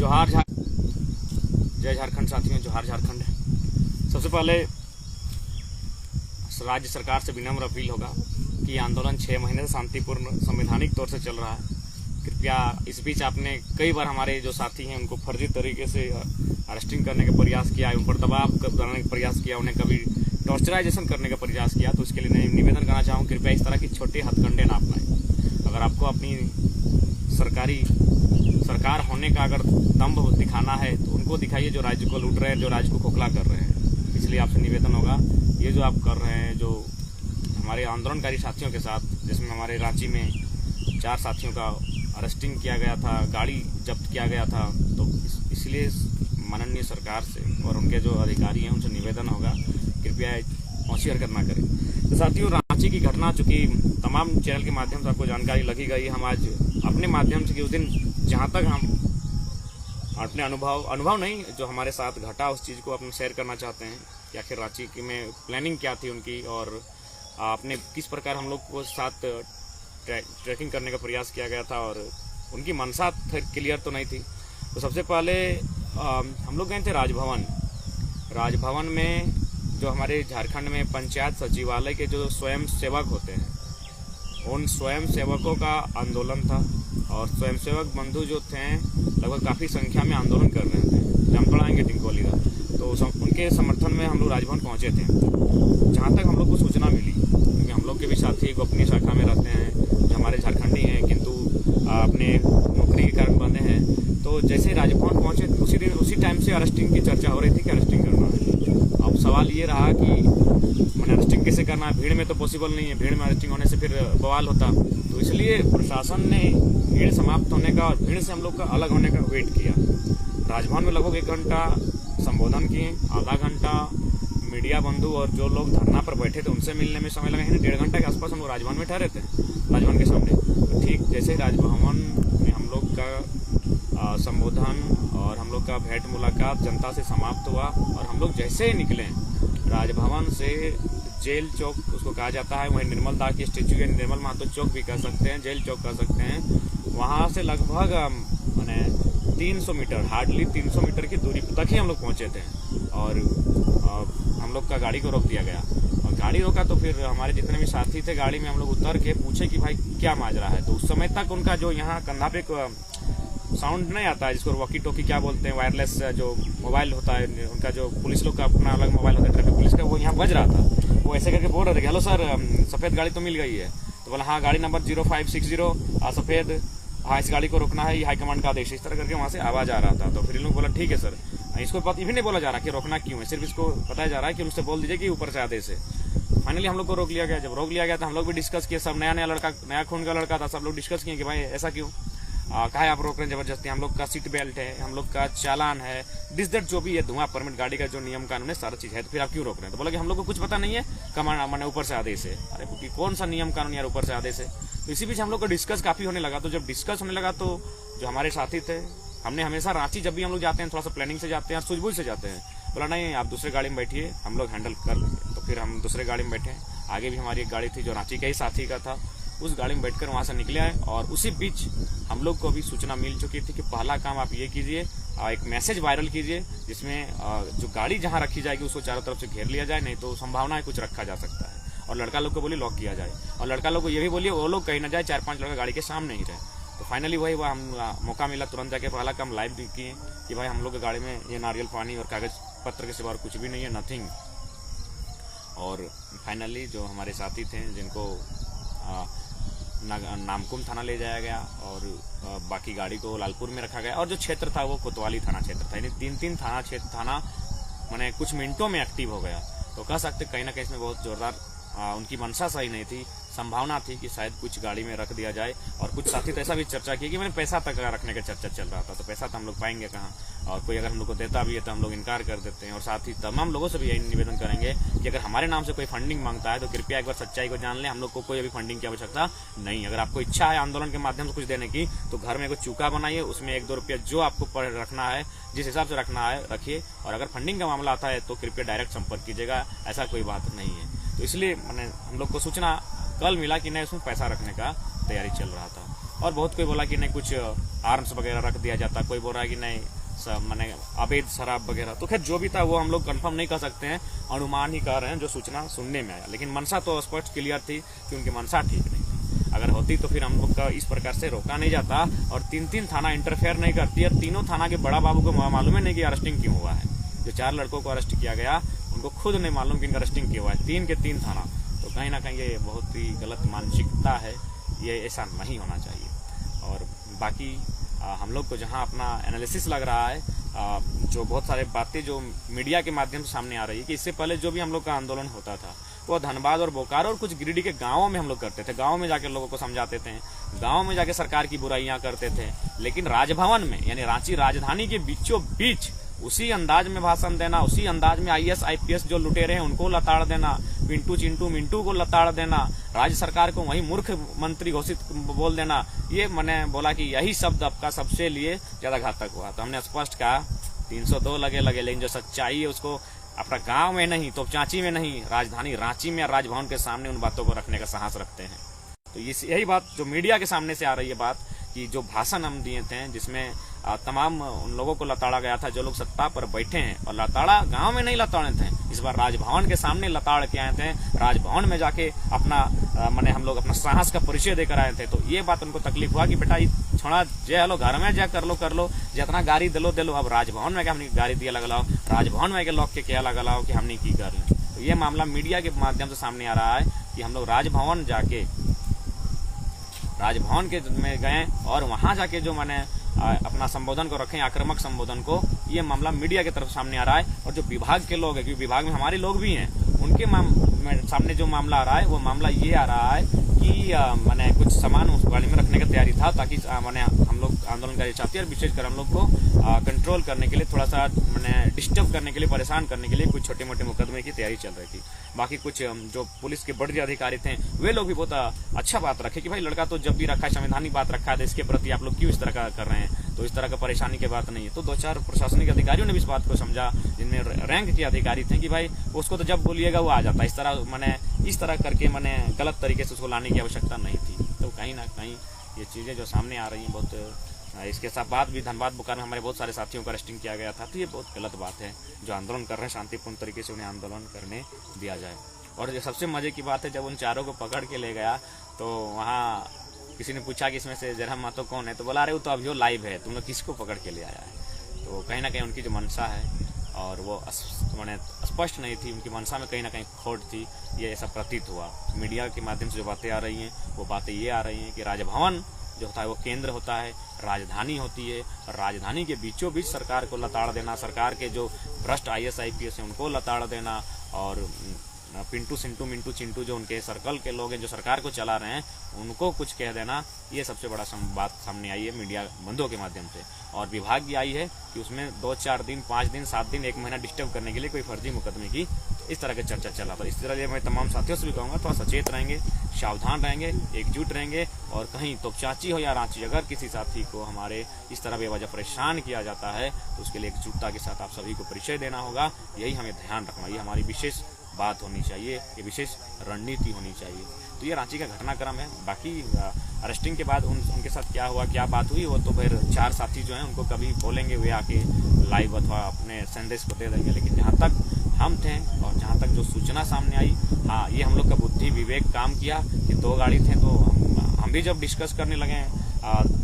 जोहार जय झारखंड साथियों, जोहार झारखंड। सबसे पहले राज्य सरकार से विनम्र अपील होगा कि आंदोलन 6 महीने से शांतिपूर्ण संवैधानिक तौर से चल रहा है। कृपया इस बीच आपने कई बार हमारे जो साथी हैं उनको फर्जी तरीके से अरेस्टिंग करने का प्रयास किया, उन पर दबाव बनाने का प्रयास किया, उन्हें कभी टॉर्चराइजेशन करने का प्रयास किया। तो इसके लिए मैं निवेदन करना चाहूँ, कृपया इस तरह की छोटे हथकंडे ना अपनाएं। अगर आपको अपनी सरकार होने का अगर दम्भ दिखाना है तो उनको दिखाइए जो राज्य को लूट रहे हैं, जो राज्य को खोखला कर रहे हैं। इसलिए आपसे निवेदन होगा, ये जो आप कर रहे हैं, जो हमारे आंदोलनकारी साथियों के साथ, जिसमें हमारे रांची में 4 साथियों का अरेस्टिंग किया गया था, गाड़ी जब्त किया गया था, तो इसलिए माननीय सरकार से और उनके जो अधिकारी हैं उनसे निवेदन होगा, कृपया ऐसी हरकत ना करें। तो साथियों, रांची की घटना चूंकि तमाम चैनल के माध्यम से आपको जानकारी लगी गई, हम आज अपने माध्यम से कि उस दिन जहाँ तक हम अपने अनुभव नहीं, जो हमारे साथ घटा उस चीज़ को अपने शेयर करना चाहते हैं कि आखिर रांची की में प्लानिंग क्या थी उनकी, और आपने किस प्रकार हम लोग को साथ ट्रैकिंग करने का प्रयास किया गया था और उनकी मंशा क्लियर तो नहीं थी। तो सबसे पहले हम लोग गए थे राजभवन में जो हमारे झारखंड में पंचायत सचिवालय के जो स्वयं सेवक होते हैं, उन स्वयं सेवकों का आंदोलन था और स्वयंसेवक बंधु जो थे लगभग काफ़ी संख्या में आंदोलन कर रहे थे, जामताड़ा एंड टिंकोली का। तो उनके समर्थन में हम लोग राजभवन पहुंचे थे। जहां तक हम लोग को सूचना मिली, क्योंकि हम लोग के भी साथी गोपनीय शाखा में रहते हैं, जो हमारे झारखंडी हैं किंतु अपने नौकरी के कारण बंधे हैं, तो जैसे ही राजभवन पहुंचे उसी टाइम से अरेस्टिंग की चर्चा हो रही थी कि अरेस्टिंग करना है। अब सवाल ये रहा कि मैंने अरेस्टिंग कैसे करना है, भीड़ में तो पॉसिबल नहीं है, भीड़ में अरेस्टिंग होने से फिर बवाल होता। तो इसलिए प्रशासन ने भीड़ समाप्त होने का और भीड़ से हम लोग का अलग होने का वेट किया। राजभवन में लगभग 1 घंटा संबोधन किए, आधा घंटा मीडिया बंधु और जो लोग धरना पर बैठे थे उनसे मिलने में समय लगा। 1.5 घंटा के आसपास हम लोग राजभवन में ठहरे थे, राजभवन के सामने। तो ठीक जैसे ही राजभवन में हम लोग का संबोधन और हम लोग का भेंट मुलाकात जनता से समाप्त हुआ और हम लोग जैसे ही निकले राजभवन से जेल चौक उसको कहा जाता है, वहीं निर्मल दास की स्टेच्यू है, निर्मल महतो चौक भी कह सकते हैं, जेल चौक कह सकते हैं, वहाँ से लगभग मैंने 300 मीटर, हार्डली 300 मीटर की दूरी तक ही हम लोग पहुँचे थे और हम लोग का गाड़ी को रोक दिया गया। और गाड़ी रोका तो फिर हमारे जितने भी साथी थे गाड़ी में, हम लोग उतर के पूछे कि भाई क्या माजरा है। तो उस समय तक उनका जो यहाँ कंधा पे साउंड नहीं आता है, जिसको वॉकी टॉकी क्या बोलते हैं, वायरलेस जो मोबाइल होता है उनका, जो पुलिस लोग का अपना अलग मोबाइल होता है ट्रैफिक पुलिस का, वो यहाँ बज रहा था। वो ऐसे करके बोल रहे थे कि हेलो सर, सफ़ेद गाड़ी तो मिल गई है। तो बोला हाँ, गाड़ी नंबर 0560 सफ़ेद, हाँ इस गाड़ी को रोकना है, ये हाईकमांड का आदेश। इस तरह करके वहाँ से आवाज़ आ रहा था। तो फिर इन लोग बोला ठीक है सर, इसको पता भी नहीं बोला जा रहा कि रोकना क्यों है, सिर्फ इसको बताया जा रहा है कि उससे बोल दीजिए कि ऊपर से आदेश है। फाइनली हम लोग को रोक लिया गया। जब रोक लिया गया तो हम लोग भी डिस्कस किए, सब नया खून का लड़का था, सब लोग डिस्कस किए कि भाई ऐसा क्यों, काहे आप रोक रहे हैं जबरदस्ती, हम लोग का सीट बेल्ट है, हम लोग का चालान है, दिस दैट जो भी है, धुआं परमिट, गाड़ी का जो नियम कानून है, सारा चीज है, तो फिर आप क्यों रोक रहे हैं। तो बोला कि हम लोग को कुछ पता नहीं है, कमांड मैंने ऊपर से आदेश है। अरे कि कौन सा नियम कानून यार, ऊपर से आदेश है। तो इसी बीच हम लोग को डिस्कस काफी होने लगा। तो जब डिस्कस होने लगा तो जो हमारे साथी थे, हमने हमेशा रांची जब भी हम लोग जाते हैं थोड़ा सा प्लानिंग से जाते हैं और सूझबूझ से जाते हैं। बोला नहीं, आप दूसरे गाड़ी में बैठिए, हम लोग हैंडल कर लेंगे। तो फिर हम दूसरे गाड़ी में बैठे। आगे भी हमारी एक गाड़ी थी जो रांची का ही साथी का था, उस गाड़ी में बैठकर वहां से निकले आए। और उसी बीच हम लोग को भी सूचना मिल चुकी थी कि पहला काम आप ये कीजिए, एक मैसेज वायरल कीजिए जिसमें जो गाड़ी जहां रखी जाएगी उसको चारों तरफ से घेर लिया जाए, नहीं तो संभावना है कुछ रखा जा सकता है। और लड़का लोग को बोलिए लॉक किया जाए, और लड़का लोग को ये भी बोलिए वो लोग कहीं ना जाए, 4-5 लड़का गाड़ी के सामने ही रहे। तो फाइनली वही हम मौका मिला, तुरंत जाके पहला काम लाइव भी किए कि भाई हम लोग की गाड़ी में ये नारियल पानी और कागज पत्र के सिवा और कुछ भी नहीं है, नथिंग। और फाइनली जो हमारे साथी थे जिनको नामकुम थाना ले जाया गया और बाकी गाड़ी को लालपुर में रखा गया, और जो क्षेत्र था वो कोतवाली थाना क्षेत्र था। यानी 3 थाना मैंने कुछ मिनटों में एक्टिव हो गया। तो कह सकते कहीं ना कहीं इसमें बहुत जोरदार उनकी मंशा सही नहीं थी, संभावना थी कि शायद कुछ गाड़ी में रख दिया जाए। और कुछ साथी तो ऐसा भी चर्चा की कि मैंने पैसा तक रखने का चर्चा चल रहा था, तो पैसा तो हम लोग पाएंगे कहाँ, और कोई अगर हम लोग को देता भी है तो हम लोग इनकार कर देते हैं। और साथ ही तमाम लोगों से भी यही निवेदन करेंगे कि अगर हमारे नाम से कोई फंडिंग मांगता है तो कृपया एक बार सच्चाई को जान लें, हम लोग को कोई अभी फंडिंग की आवश्यकता नहीं। अगर आपको इच्छा है आंदोलन के माध्यम से कुछ देने की, तो घर में कोई चूका बनाइए, उसमें 1-2 रुपया जो आपको रखना है, जिस हिसाब से रखना है रखिए। और अगर फंडिंग का मामला आता है तो कृपया डायरेक्ट संपर्क कीजिएगा, ऐसा कोई बात नहीं है। तो इसलिए मैंने हम लोग को सूचना कल मिला कि नहीं उसमें पैसा रखने का तैयारी चल रहा था। और बहुत कोई बोला कि नहीं कुछ आर्म्स वगैरह रख दिया जाता, कोई बोल रहा है कि नहीं मैंने अवैध शराब वगैरह। तो खैर जो भी था वो हम लोग कंफर्म नहीं कर सकते हैं, अनुमान ही कर रहे हैं जो सूचना सुनने में आया। लेकिन मंशा तो स्पष्ट क्लियर थी कि उनकी मंशा ठीक नहीं थी। अगर होती तो फिर हम लोग का इस प्रकार से रोका नहीं जाता और 3-3 थाना इंटरफेयर नहीं करती और तीनों थाना के बड़ा बाबू को मालूम है नहीं कि अरेस्टिंग क्यों हुआ है। जो 4 लड़कों को अरेस्ट किया गया उनको खुद नहीं मालूम कि इनका अरेस्टिंग क्यों हुआ है, 3 के 3 थाना। तो कहीं ना कहीं ये बहुत ही गलत मानसिकता है, ये ऐसा नहीं होना चाहिए। और बाकी हम लोग को जहां अपना एनालिसिस लग रहा है, जो बहुत सारे बातें जो मीडिया के माध्यम से सामने आ रही है कि इससे पहले जो भी हम लोग का आंदोलन होता था वो धनबाद और बोकारो और कुछ गिरिडीह के गांवों में हम लोग करते थे। गांव में जाके लोगों को समझाते थे, गांव में जाके सरकार की बुराइयां करते थे। लेकिन राजभवन में यानी रांची राजधानी के बीचों बीच उसी अंदाज में भाषण देना, उसी अंदाज में IAS IPS जो लुटेरे हैं उनको लताड़ देना, पिंटू चिंटू मिंटू को लताड़ देना, राज्य सरकार को वही मूर्ख मंत्री घोषित बोल देना, ये मैंने बोला कि यही शब्द आपका सबसे लिए ज्यादा घातक हुआ। तो हमने स्पष्ट कहा 302 लगे, लेकिन जो सच्चाई है उसको अपना गांव में नहीं, तोपचांची में नहीं, राजधानी रांची में राजभवन के सामने उन बातों को रखने का साहस रखते हैं। तो यही बात जो मीडिया के सामने से आ रही है बात कि जो भाषण हम दिए थे जिसमें तमाम उन लोगों को लताड़ा गया था जो लोग सत्ता पर बैठे हैं, और लताड़ा गांव में नहीं लताड़े थे, इस बार राजभवन के सामने लताड़ के आए थे, राजभवन में जाके अपना मैंने हम लोग अपना साहस का परिचय देकर आए थे। तो ये बात उनको तकलीफ हुआ कि बेटा छोड़ा जे हलो घर में जा कर लो जितना गाड़ी दिलो, अब राजभवन में क्या हमने गाड़ी दिया लगाओ, राजभवन में लॉक के क्या लगाओ कि हमने की कर लें। तो ये मामला मीडिया के माध्यम से सामने आ रहा है कि हम लोग राजभवन जाके राजभवन के में गए और वहां जाके जो मैंने अपना संबोधन को रखें, आक्रामक संबोधन को, ये मामला मीडिया की तरफ सामने आ रहा है। और जो विभाग के लोग हैं, क्योंकि विभाग में हमारे लोग भी हैं, उनके सामने जो मामला आ रहा है वो मामला ये आ रहा है कि मैंने कुछ सामान उस गाड़ी में रखने की तैयारी था ताकि मैंने हम लोग आंदोलनकारी साथी और विशेषकर हम लोग को कंट्रोल करने के लिए, थोड़ा सा मैंने डिस्टर्ब करने के लिए, परेशान करने के लिए कुछ छोटे मोटे मुकदमे की तैयारी चल रही थी। बाकी कुछ जो पुलिस के बड़े अधिकारी थे वे लोग भी बहुत अच्छा बात रखे कि भाई लड़का तो जब भी रखा है संवैधानिक बात रखा है, तो इसके प्रति आप लोग क्यों इस तरह का कर रहे हैं, तो इस तरह का परेशानी की बात नहीं है। तो 2-4 प्रशासनिक अधिकारियों ने भी इस बात को समझा, जिनमें रैंक के अधिकारी थे कि भाई उसको तो जब बोलिएगा वो आ जाता, इस तरह मैंने इस तरह करके मैंने गलत तरीके से उसको लाने की आवश्यकता नहीं थी। तो कहीं ना कहीं ये चीजें जो सामने आ रही हैं बहुत, इसके साथ बाद भी धनबाद बोकारो में हमारे बहुत सारे साथियों को अरेस्टिंग किया गया था। तो ये बहुत गलत बात है, जो आंदोलन कर रहे हैं शांतिपूर्ण तरीके से उन्हें आंदोलन करने दिया जाए। और जो सबसे मजे की बात है, जब उन चारों को पकड़ के ले गया तो वहाँ किसी ने पूछा कि इसमें से जयराम महतो कौन है, तो बोला अरे वो तो अभी लाइव है, तुम लोग किसको पकड़ के ले आया है। तो कहीं ना कहीं उनकी जो मंशा है और वो मैंने स्पष्ट नहीं थी, उनकी मंशा में कहीं ना कहीं खोट थी, ये ऐसा प्रतीत हुआ। मीडिया के माध्यम से जो बातें आ रही हैं वो बातें ये आ रही हैं कि राजभवन जो होता है वो केंद्र होता है, राजधानी होती है, और राजधानी के बीचों बीच सरकार को लताड़ देना, सरकार के जो भ्रष्ट IAS IPS हैं उनको लताड़ देना, और पिंटू सिंटू मिंटू चिंटू जो उनके सर्कल के लोग हैं जो सरकार को चला रहे हैं उनको कुछ कह देना, ये सबसे बड़ा बात सामने आई है मीडिया बंधुओं के माध्यम से। और विभाग भी आई है कि उसमें 2-4 दिन 5 दिन 7 दिन 1 महीना डिस्टर्ब करने के लिए कोई फर्जी मुकदमे की इस तरह की चर्चा चला। तो इस तरह मैं तमाम साथियों से भी कहूँगा थोड़ा सचेत रहेंगे, सावधान रहेंगे, एकजुट रहेंगे, और कहीं तोपचांची हो या रांची अगर किसी साथी को हमारे इस तरह बेवजह परेशान किया जाता है तो उसके लिए एकजुटता के साथ आप सभी को परिचय देना होगा। यही हमें ध्यान रखना, ये हमारी विशेष बात होनी चाहिए, ये विशेष रणनीति होनी चाहिए। तो ये रांची का घटनाक्रम है। बाकी अरेस्टिंग के बाद उनके साथ क्या हुआ, क्या बात हुई, वो तो फिर 4 साथी जो हैं उनको कभी बोलेंगे, वे आके लाइव अथवा अपने संदेश को दे देंगे। लेकिन जहाँ तक हम थे और जहाँ तक जो सूचना सामने आई, हाँ ये हम लोग का बुद्धि विवेक काम किया कि 2 गाड़ी थे, तो हम भी जब डिस्कस करने लगे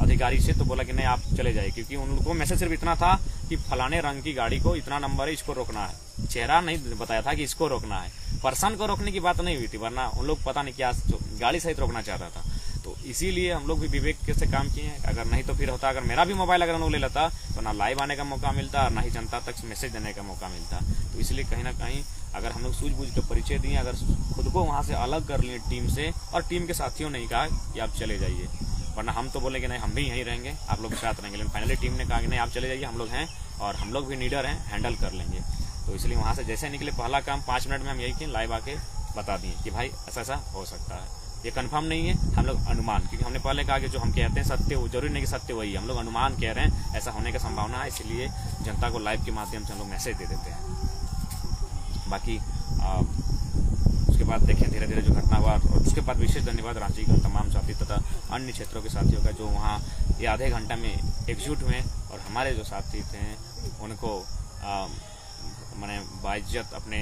अधिकारी से तो बोला कि नहीं आप चले जाइए, क्योंकि उन लोगों को मैसेज सिर्फ इतना था कि फलाने रंग की गाड़ी को इतना नंबर है, इसको रोकना है। चेहरा नहीं बताया था कि इसको रोकना है, पर्सन को रोकने की बात नहीं हुई थी, वरना उन लोग पता नहीं क्या गाड़ी सहित रोकना चाह रहा था। तो इसीलिए हम लोग भी विवेक से काम किए हैं। अगर नहीं तो फिर होता, अगर मेरा भी मोबाइल अगर उन लोग ले लेता तो ना लाइव आने का मौका मिलता और ना ही जनता तक मैसेज देने का मौका मिलता। तो इसलिए कहीं ना कहीं अगर हम लोग सूझबूझ के परिचय दिए, अगर खुद को वहां से अलग कर लिए टीम से, और टीम के साथियों ने कहा कि आप चले जाइए, वरना हम तो बोले कि नहीं हम भी यहीं रहेंगे, आप लोग साथ रहेंगे। लेकिन फाइनली टीम ने कहा कि नहीं आप चले जाइए, हम लोग हैं और हम लोग भी लीडर हैं, हैंडल कर लेंगे। तो इसलिए वहां से जैसे निकले पहला काम 5 मिनट में हम यही किए, लाइव आके बता दिए कि भाई ऐसा ऐसा हो सकता है। ये कंफर्म नहीं है, हम लोग अनुमान, क्योंकि हमने पहले कहा कि जो हम कहते हैं सत्य वो जरूरी नहीं कि सत्य वही, हम लोग अनुमान कह रहे हैं ऐसा होने की संभावना है, इसलिए जनता को लाइव के माध्यम से हम लोग मैसेज दे देते हैं। बाकी उसके बाद देखें धीरे धीरे जो घटना हुआ, और उसके बाद विशेष धन्यवाद रांची के तमाम साथी तथा अन्य क्षेत्रों के साथियों का जो वहाँ ये आधे घंटा में एकजुट हुए और हमारे जो साथी थे उनको मैंने बाइज्जत अपने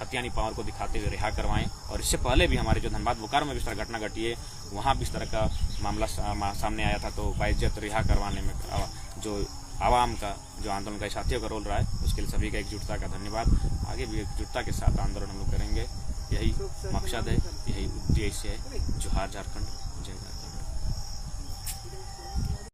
हथियानी पावर को दिखाते हुए रिहा करवाएं। और इससे पहले भी हमारे जो धनबाद बोकारो में भी इस तरह घटना घटी है, वहाँ भी इस तरह का मामला सामने आया था। तो बाइज्जत रिहा करवाने में जो आवाम का, जो आंदोलनकारी साथियों का रोल रहा है, उसके लिए सभी का एकजुटता का धन्यवाद। आगे भी एकजुटता के साथ आंदोलन हम लोग करेंगे, यही मकसद है, यही उद्देश्य है। जोहार झारखंड।